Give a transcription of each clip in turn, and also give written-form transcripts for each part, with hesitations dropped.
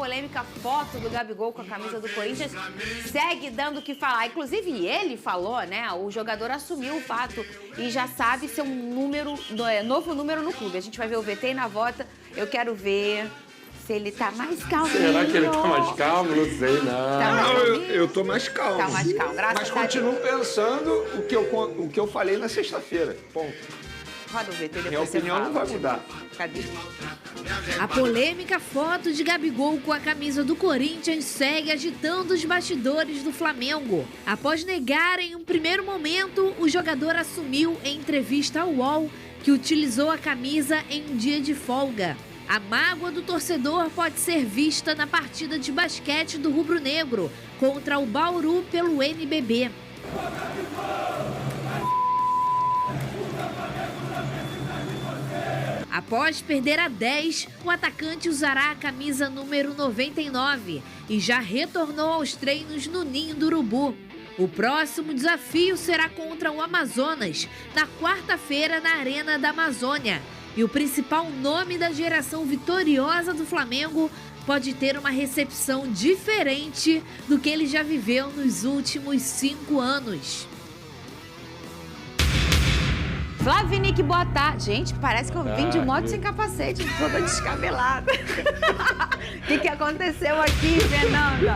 polêmica foto do Gabigol com a camisa do Corinthians segue dando o que falar. Inclusive, ele falou, né? O jogador assumiu o fato e já sabe ser um número, novo número no clube. A gente vai ver o VT na volta. Eu quero ver se ele tá mais calmo. Será que ele tá mais calmo? Não sei, não. Tá mais eu tô mais calmo. Tá mais calmo, graças Mas a Deus. continuo pensando o que eu falei na sexta-feira. Ponto. Roda o VT, depois Minha você opinião fala. não vai mudar. Cadê? A polêmica foto de Gabigol com a camisa do Corinthians segue agitando os bastidores do Flamengo. Após negar em um primeiro momento, o jogador assumiu em entrevista ao UOL que utilizou a camisa em um dia de folga. A mágoa do torcedor pode ser vista na partida de basquete do rubro-negro contra o Bauru pelo NBB. Após perder a 10, o atacante usará a camisa número 99 e já retornou aos treinos no Ninho do Urubu. O próximo desafio será contra o Amazonas, na quarta-feira na Arena da Amazônia. E o principal nome da geração vitoriosa do Flamengo pode ter uma recepção diferente do que ele já viveu nos últimos 5 anos. Flavinique, boa tarde. Gente, parece que eu vim de moto sem capacete, toda descabelada. O que aconteceu aqui, Fernanda?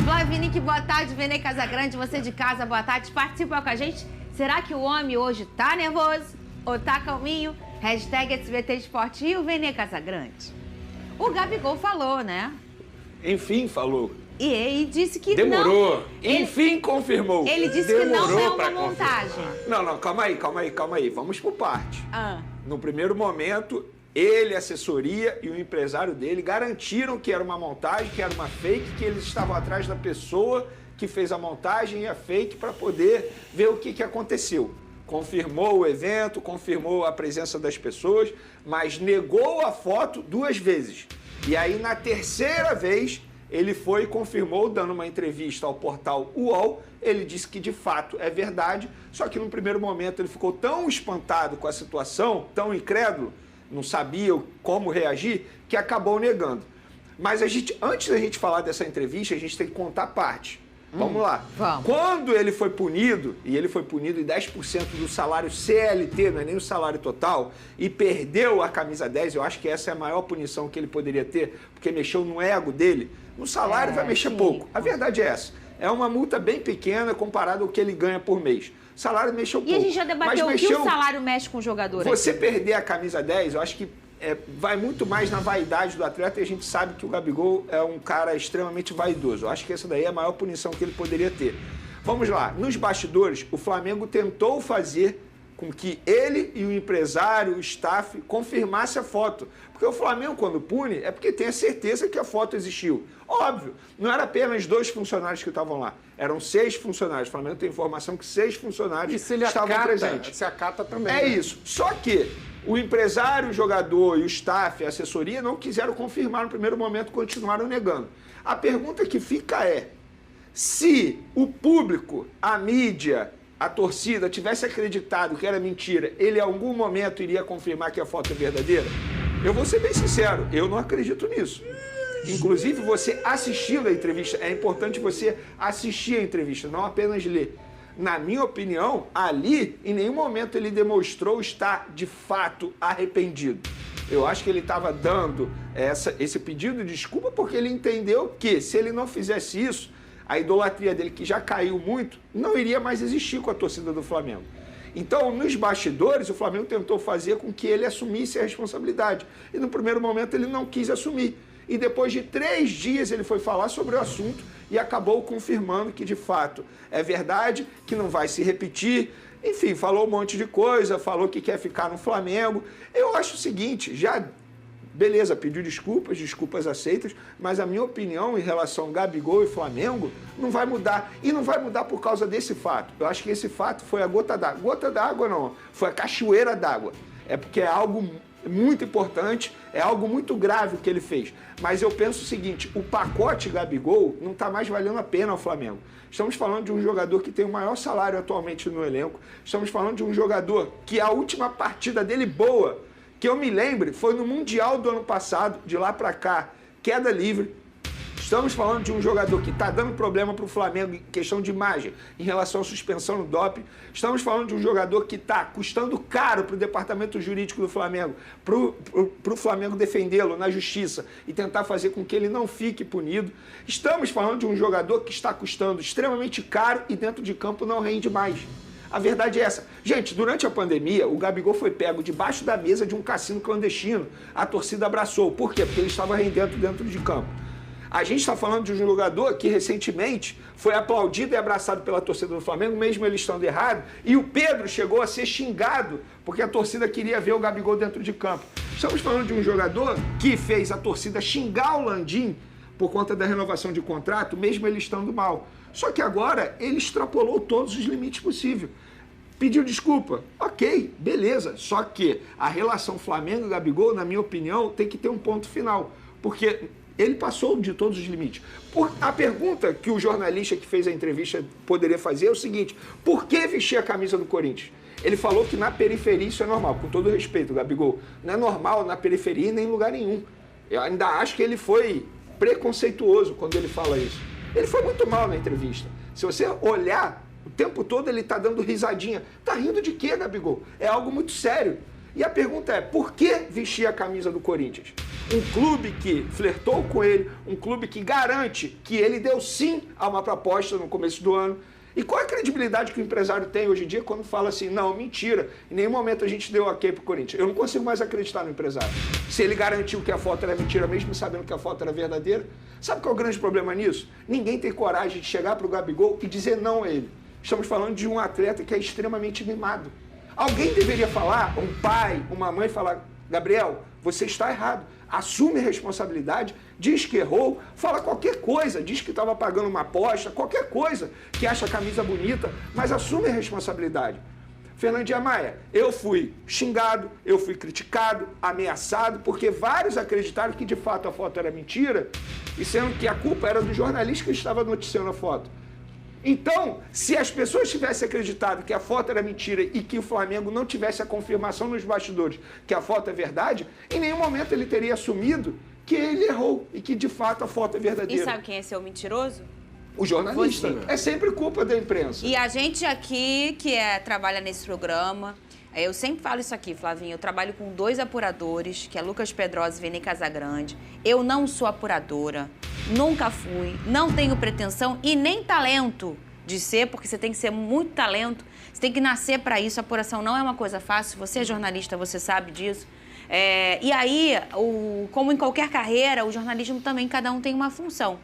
Flavinique, boa tarde. Vene Casagrande, você de casa, boa tarde. Participa com a gente. Será que o homem hoje tá nervoso ou tá calminho? Hashtag SBT Esporte e o Vene Casagrande. O Gabigol falou, né? Enfim, falou. E disse que demorou. não... Enfim, confirmou. Ele disse demorou que não é uma montagem. Não, calma aí. Vamos por parte. No primeiro momento, ele, a assessoria e o empresário dele garantiram que era uma montagem, que era uma fake, que eles estavam atrás da pessoa que fez a montagem e a fake para poder ver o que aconteceu. Confirmou o evento, confirmou a presença das pessoas, mas negou a foto 2 vezes. E aí, na terceira vez, ele foi e confirmou, dando uma entrevista ao portal UOL. Ele disse que, de fato, é verdade, só que, no primeiro momento, ele ficou tão espantado com a situação, tão incrédulo, não sabia como reagir, que acabou negando. Mas antes da gente falar dessa entrevista, a gente tem que contar parte. Vamos lá. Vamos. Quando ele foi punido, e ele foi punido em 10% do salário CLT, não é nem o salário total, e perdeu a camisa 10, eu acho que essa é a maior punição que ele poderia ter, porque mexeu no ego dele. No salário vai mexer pouco. A verdade é essa. É uma multa bem pequena comparado ao que ele ganha por mês. O salário mexeu pouco. E a gente já debateu o que o salário mexe com o jogador. Você perder a camisa 10, eu acho que vai muito mais na vaidade do atleta, e a gente sabe que o Gabigol é um cara extremamente vaidoso. Eu acho que essa daí é a maior punição que ele poderia ter. Vamos lá, nos bastidores, o Flamengo tentou fazer com que ele e o empresário, o staff, confirmasse a foto. Porque o Flamengo, quando pune, é porque tem a certeza que a foto existiu. Óbvio, não era apenas 2 funcionários que estavam lá, eram 6 funcionários. O Flamengo tem informação que 6 funcionários estavam presentes. Se acata também. É isso. Só que o empresário, o jogador e o staff, a assessoria não quiseram confirmar no primeiro momento, continuaram negando. A pergunta que fica é, se o público, a mídia, a torcida tivesse acreditado que era mentira, ele em algum momento iria confirmar que a foto é verdadeira? Eu vou ser bem sincero, eu não acredito nisso. Inclusive, você assistindo a entrevista, é importante você assistir a entrevista, não apenas ler. Na minha opinião, ali, em nenhum momento ele demonstrou estar, de fato, arrependido. Eu acho que ele estava dando esse pedido de desculpa porque ele entendeu que, se ele não fizesse isso, a idolatria dele, que já caiu muito, não iria mais existir com a torcida do Flamengo. Então, nos bastidores, o Flamengo tentou fazer com que ele assumisse a responsabilidade. E, no primeiro momento, ele não quis assumir. E depois de 3 dias ele foi falar sobre o assunto e acabou confirmando que, de fato, é verdade, que não vai se repetir. Enfim, falou um monte de coisa, falou que quer ficar no Flamengo. Eu acho o seguinte, beleza, pediu desculpas aceitas, mas a minha opinião em relação ao Gabigol e Flamengo não vai mudar. E não vai mudar por causa desse fato. Eu acho que esse fato foi a gota d'água. Gota d'água não, foi a cachoeira d'água. É porque é algo muito importante, é algo muito grave o que ele fez. Mas eu penso o seguinte, o pacote Gabigol não está mais valendo a pena ao Flamengo. Estamos falando de um jogador que tem o maior salário atualmente no elenco. Estamos falando de um jogador que a última partida dele boa, que eu me lembre, foi no Mundial do ano passado, de lá para cá, queda livre, Estamos falando de um jogador que está dando problema para o Flamengo em questão de imagem, em relação à suspensão no doping. Estamos falando de um jogador que está custando caro para o departamento jurídico do Flamengo, para o Flamengo defendê-lo na justiça e tentar fazer com que ele não fique punido. Estamos falando de um jogador que está custando extremamente caro e dentro de campo não rende mais. A verdade é essa. Gente, durante a pandemia, o Gabigol foi pego debaixo da mesa de um cassino clandestino. A torcida abraçou. Por quê? Porque ele estava rendendo dentro de campo. A gente está falando de um jogador que recentemente foi aplaudido e abraçado pela torcida do Flamengo, mesmo ele estando errado, e o Pedro chegou a ser xingado porque a torcida queria ver o Gabigol dentro de campo. Estamos falando de um jogador que fez a torcida xingar o Landim por conta da renovação de contrato, mesmo ele estando mal. Só que agora ele extrapolou todos os limites possíveis. Pediu desculpa. Ok, beleza. Só que a relação Flamengo e Gabigol, na minha opinião, tem que ter um ponto final. Porque ele passou de todos os limites. A pergunta que o jornalista que fez a entrevista poderia fazer é o seguinte: por que vestir a camisa do Corinthians? Ele falou que na periferia isso é normal. Com todo respeito, Gabigol, não é normal na periferia nem em lugar nenhum. Eu ainda acho que ele foi preconceituoso quando ele fala isso. Ele foi muito mal na entrevista. Se você olhar, o tempo todo ele está dando risadinha. Tá rindo de quê, Gabigol? É algo muito sério. E a pergunta é, por que vestir a camisa do Corinthians? Um clube que flertou com ele, um clube que garante que ele deu sim a uma proposta no começo do ano. E qual é a credibilidade que o empresário tem hoje em dia quando fala assim, não, mentira, em nenhum momento a gente deu ok pro Corinthians. Eu não consigo mais acreditar no empresário. Se ele garantiu que a foto era mentira, mesmo sabendo que a foto era verdadeira. Sabe qual é o grande problema nisso? Ninguém tem coragem de chegar pro Gabigol e dizer não a ele. Estamos falando de um atleta que é extremamente mimado. Alguém deveria falar, um pai, uma mãe, falar, Gabriel, você está errado. Assume a responsabilidade, diz que errou, fala qualquer coisa, diz que estava pagando uma aposta, qualquer coisa, que acha a camisa bonita, mas assume a responsabilidade. Fernandinha Maia, eu fui xingado, eu fui criticado, ameaçado, porque vários acreditaram que de fato a foto era mentira, e sendo que a culpa era do jornalista que estava noticiando a foto. Então, se as pessoas tivessem acreditado que a foto era mentira e que o Flamengo não tivesse a confirmação nos bastidores que a foto é verdade, em nenhum momento ele teria assumido que ele errou e que, de fato, a foto é verdadeira. E sabe quem é ser o mentiroso? O jornalista. Você. É sempre culpa da imprensa. E a gente aqui, que trabalha nesse programa, eu sempre falo isso aqui, Flavinho, eu trabalho com 2 apuradores, que é Lucas Pedrosa e Vene Casagrande. Eu não sou apuradora, nunca fui, não tenho pretensão e nem talento de ser, porque você tem que ser muito talento, você tem que nascer para isso, a apuração não é uma coisa fácil, você é jornalista, você sabe disso. E aí, como em qualquer carreira, o jornalismo também, cada um tem uma função.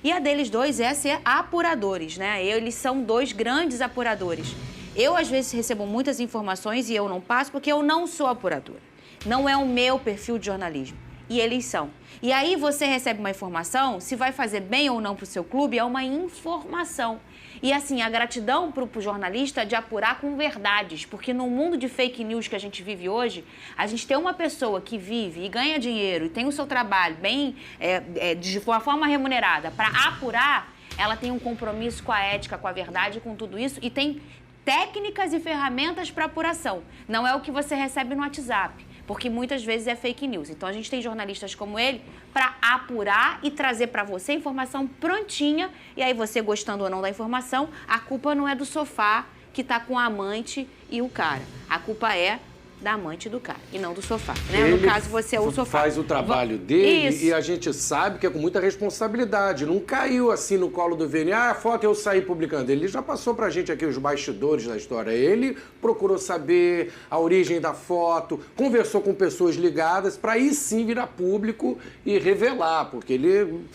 E a deles 2 é ser apuradores, né? Eles são 2 grandes apuradores. Eu, às vezes, recebo muitas informações e eu não passo porque eu não sou apuradora. Não é o meu perfil de jornalismo. E eles são. E aí você recebe uma informação, se vai fazer bem ou não para o seu clube, é uma informação. E assim, a gratidão para o jornalista de apurar com verdades, porque no mundo de fake news que a gente vive hoje, a gente tem uma pessoa que vive e ganha dinheiro e tem o seu trabalho bem, de uma forma remunerada para apurar, ela tem um compromisso com a ética, com a verdade, com tudo isso e tem técnicas e ferramentas para apuração. Não é o que você recebe no WhatsApp, porque muitas vezes é fake news. Então, a gente tem jornalistas como ele para apurar e trazer para você informação prontinha. E aí, você gostando ou não da informação, a culpa não é do sofá que está com a amante e o cara. A culpa é da amante do cara e não do sofá, né? No caso, você é o sofá. Faz o trabalho dele. Isso. E a gente sabe que é com muita responsabilidade. Não caiu assim no colo do Vene, a foto eu saí publicando. Ele já passou pra gente aqui os bastidores da história. Ele procurou saber a origem da foto, conversou com pessoas ligadas pra aí sim virar público e revelar, porque ele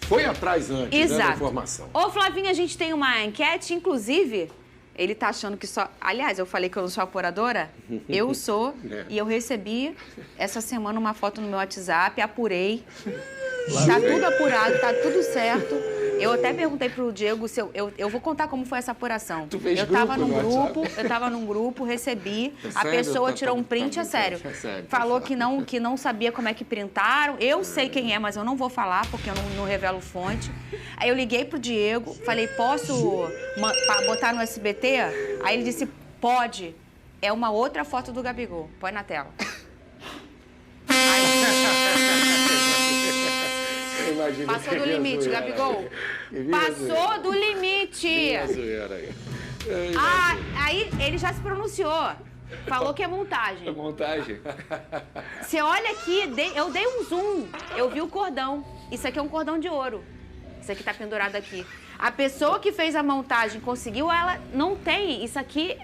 foi atrás antes, né, da informação. Ô, Flavinha, a gente tem uma enquete, inclusive... Ele tá achando que só... Aliás, eu falei que eu não sou apuradora? Eu sou. E eu recebi essa semana uma foto no meu WhatsApp, apurei. Tá tudo apurado, tá tudo certo. Eu até perguntei pro Diego se eu vou contar como foi essa apuração. Tu fez eu tava num num grupo, recebi, É a sério? pessoa tirou um print, é sério. É sério. Falou que não sabia como é que printaram. Eu sei quem é, mas eu não vou falar, porque eu não revelo fonte. Aí eu liguei pro Diego, falei, posso botar no SBT? Aí ele disse, pode. É uma outra foto do Gabigol. Põe na tela. imagina. Passou do limite, Gabigol. Passou do limite. Aí ele já se pronunciou. Falou que é montagem. É montagem. Você olha aqui, eu dei um zoom, eu vi o cordão. Isso aqui é um cordão de ouro. Isso aqui tá pendurado aqui. A pessoa que fez a montagem conseguiu, ela não tem isso aqui.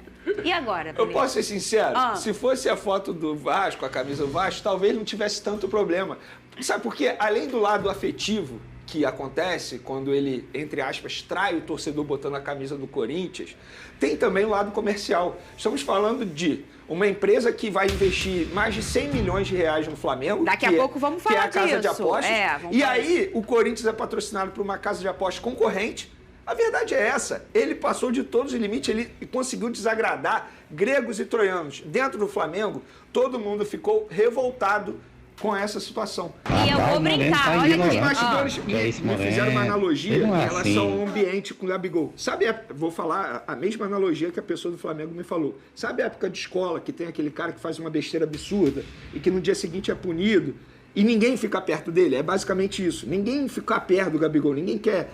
E agora? Eu posso ser sincero? Ah. Se fosse a foto do Vasco, a camisa do Vasco, talvez não tivesse tanto problema. Sabe por quê? Além do lado afetivo que acontece quando ele, entre aspas, trai o torcedor botando a camisa do Corinthians, tem também o lado comercial. Estamos falando de uma empresa que vai investir mais de 100 milhões de reais no Flamengo. Daqui a pouco vamos falar disso. Que é a casa de apostas. E aí o Corinthians é patrocinado por uma casa de apostas concorrente. A verdade é essa. Ele passou de todos os limites, ele conseguiu desagradar gregos e troianos. Dentro do Flamengo, todo mundo ficou revoltado com essa situação. E eu vou brincar, olha aqui. Os bastidores me fizeram uma analogia em relação ao ambiente com o Gabigol. Sabe, vou falar a mesma analogia que a pessoa do Flamengo me falou. Sabe a época de escola que tem aquele cara que faz uma besteira absurda e que no dia seguinte é punido? E ninguém fica perto dele, é basicamente isso. Ninguém fica perto do Gabigol, ninguém quer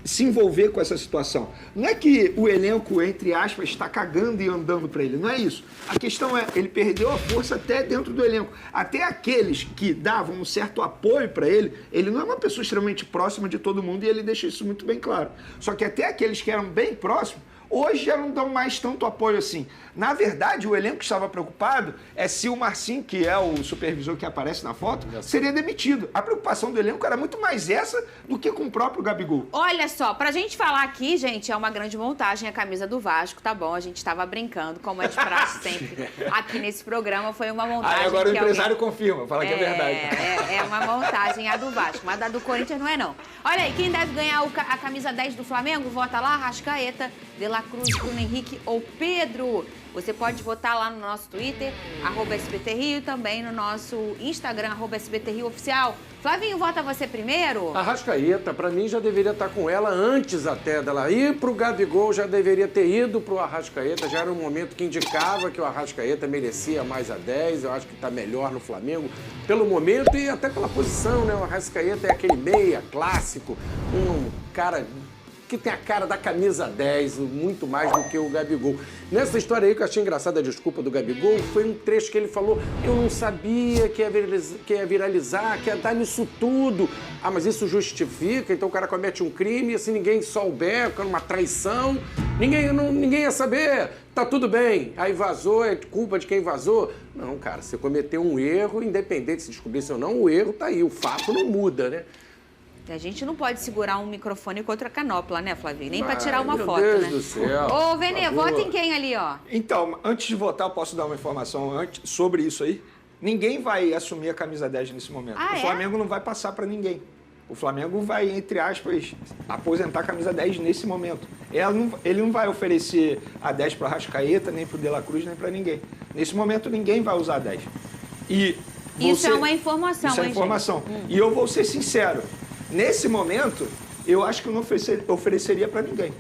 se envolver com essa situação. Não é que o elenco, entre aspas, está cagando e andando para ele, não é isso. A questão é, ele perdeu a força até dentro do elenco. Até aqueles que davam um certo apoio para ele não é uma pessoa extremamente próxima de todo mundo e ele deixa isso muito bem claro. Só que até aqueles que eram bem próximos, hoje já não dão mais tanto apoio assim. Na verdade, o elenco estava preocupado é se o Marcinho, que é o supervisor que aparece na foto, seria demitido. A preocupação do elenco era muito mais essa do que com o próprio Gabigol. Olha só, pra gente falar aqui, gente, é uma grande montagem a camisa do Vasco, tá bom? A gente estava brincando, como é de praxe sempre. Aqui nesse programa foi uma montagem. Agora o empresário confirma, fala que é verdade. É uma montagem a do Vasco, mas a do Corinthians não é não. Olha aí, quem deve ganhar a camisa 10 do Flamengo, vota lá, Arrascaeta, De La Cruz, Bruno Henrique ou Pedro. Você pode votar lá no nosso Twitter, @SBTRio, e também no nosso Instagram, @SBTRio Oficial. Flavinho, vota você primeiro? Arrascaeta, pra mim, já deveria estar com ela antes até dela ir pro Gabigol, já deveria ter ido pro Arrascaeta, já era um momento que indicava que o Arrascaeta merecia mais a 10, eu acho que tá melhor no Flamengo pelo momento e até pela posição, né? O Arrascaeta é aquele meia clássico, um cara que tem a cara da camisa 10, muito mais do que o Gabigol. Nessa história aí que eu achei engraçada a desculpa do Gabigol, foi um trecho que ele falou, eu não sabia que ia viralizar, que ia dar nisso tudo. Ah, mas isso justifica? Então o cara comete um crime e se ninguém souber, uma traição, ninguém ia saber. Tá tudo bem. Aí vazou, é culpa de quem vazou? Não, cara, você cometeu um erro, independente se descobrisse ou não, o erro tá aí, o fato não muda, né? A gente não pode segurar um microfone contra a canopla, né, Flavinho? Nem para tirar uma foto, Deus né? Do céu. Ô, Venê, vota em quem ali, ó? Então, antes de votar, eu posso dar uma informação sobre isso aí? Ninguém vai assumir a camisa 10 nesse momento. O Flamengo não vai passar para ninguém. O Flamengo vai, entre aspas, aposentar a camisa 10 nesse momento. Ele não vai oferecer a 10 para o Arrascaeta, nem para o De La Cruz, nem para ninguém. Nesse momento, ninguém vai usar a 10. Isso é uma informação, Isso é informação. E eu vou ser sincero. Nesse momento, eu acho que eu não ofereceria para ninguém.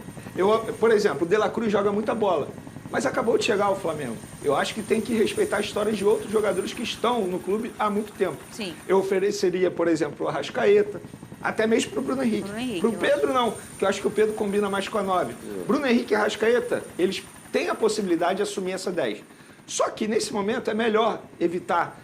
Por exemplo, o De La Cruz joga muita bola, mas acabou de chegar ao Flamengo. Eu acho que tem que respeitar a história de outros jogadores que estão no clube há muito tempo. Sim. Eu ofereceria, por exemplo, o Arrascaeta, até mesmo para o Bruno Henrique. Para o Pedro, não, que eu acho que o Pedro combina mais com a 9. Bruno Henrique e Arrascaeta, eles têm a possibilidade de assumir essa 10. Só que, nesse momento, é melhor evitar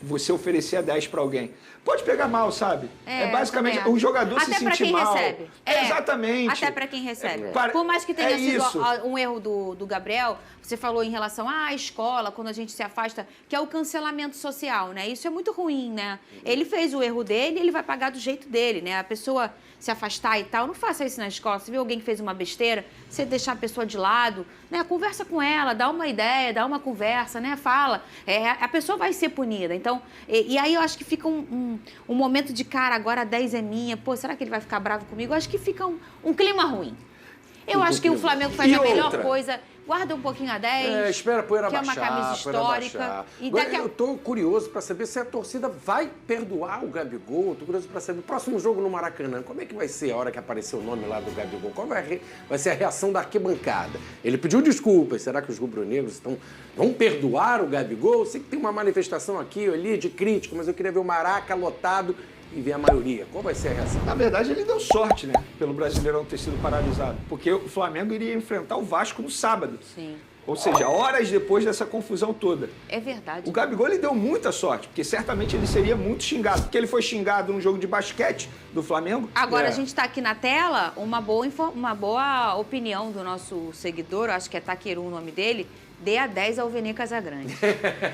você oferecer a 10 para alguém. Pode pegar mal, sabe? Basicamente o jogador até se sentir mal. Até para quem recebe. Exatamente. Até para quem recebe. Por mais que tenha sido um erro do Gabriel, você falou em relação à escola, quando a gente se afasta, que é o cancelamento social, né? Isso é muito ruim, né? Ele fez o erro dele, ele vai pagar do jeito dele, né? A pessoa se afastar e tal, não faça isso na escola. Você viu alguém que fez uma besteira, você deixar a pessoa de lado, né? Conversa com ela, dá uma ideia, dá uma conversa, né? Fala. A pessoa vai ser punida. Então, e aí eu acho que fica um momento de, cara, agora a 10 é minha, pô, será que ele vai ficar bravo comigo? Eu acho que fica um clima ruim. Eu acho que o Flamengo faz a melhor coisa. Guarda um pouquinho a 10. Espera a poeira que baixar. Que é uma camisa histórica. Eu tô curioso para saber se a torcida vai perdoar o Gabigol. Tô curioso para saber. Próximo jogo no Maracanã, como é que vai ser a hora que aparecer o nome lá do Gabigol? Qual vai ser a reação da arquibancada? Ele pediu desculpas. Será que os rubro-negros vão perdoar o Gabigol? Eu sei que tem uma manifestação aqui ou ali de crítica, mas eu queria ver o Maraca lotado e vem a maioria? Qual vai ser a reação? Na verdade, ele deu sorte, né? Pelo Brasileirão ter sido paralisado. Porque o Flamengo iria enfrentar o Vasco no sábado. Sim. Ou seja, horas depois dessa confusão toda. É verdade. O Gabigol ele deu muita sorte, porque certamente ele seria muito xingado. Porque ele foi xingado no jogo de basquete do Flamengo. Agora, a gente está aqui na tela, uma boa opinião do nosso seguidor, eu acho que é Taqueru o nome dele, dê a 10 ao Vene Casagrande.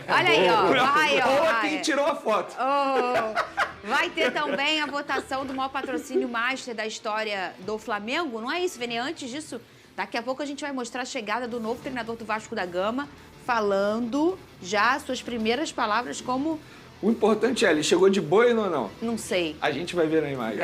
Olha aí, ó. Vai, ó. Ou Vai. quem tirou a foto. Oh, vai ter também a votação do maior patrocínio master da história do Flamengo. Não é isso, Vene? Antes disso, daqui a pouco a gente vai mostrar a chegada do novo treinador do Vasco da Gama, falando já suas primeiras palavras como... O importante é, ele chegou de boi ou não? Não sei. A gente vai ver na imagem.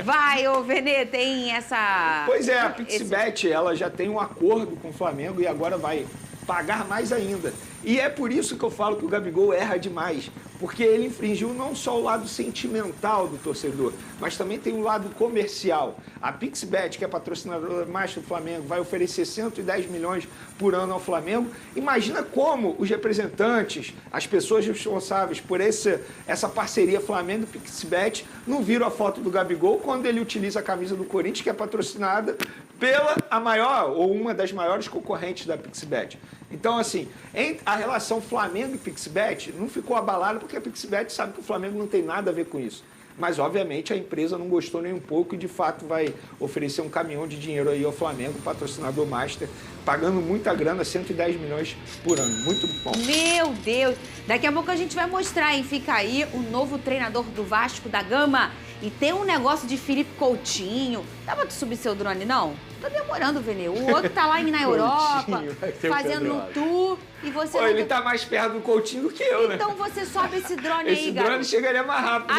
Vai, ô Vene, tem essa... Pois é, a Pixbet, ela já tem um acordo com o Flamengo e agora vai pagar mais ainda. E é por isso que eu falo que o Gabigol erra demais, porque ele infringiu não só o lado sentimental do torcedor, mas também tem um lado comercial. A Pixbet, que é patrocinadora master do Flamengo, vai oferecer 110 milhões por ano ao Flamengo. Imagina como os representantes, as pessoas responsáveis por essa parceria Flamengo e Pixbet não viram a foto do Gabigol quando ele utiliza a camisa do Corinthians, que é patrocinada pela a maior ou uma das maiores concorrentes da Pixbet. Então, assim, a relação Flamengo e Pixbet não ficou abalada porque a Pixbet sabe que o Flamengo não tem nada a ver com isso. Mas, obviamente, a empresa não gostou nem um pouco e, de fato, vai oferecer um caminhão de dinheiro aí ao Flamengo, patrocinador master, pagando muita grana, 110 milhões por ano. Muito bom. Meu Deus! Daqui a pouco a gente vai mostrar, hein? Fica aí o novo treinador do Vasco da Gama. E tem um negócio de Felipe Coutinho. Dá pra tu subir seu drone, não? Tá demorando, Vene. O outro tá lá na Europa, fazendo um tour. E você... Pô, ele tá mais perto do Coutinho do que eu, né? Então você sobe esse drone aí, Esse garoto. drone chegaria mais rápido.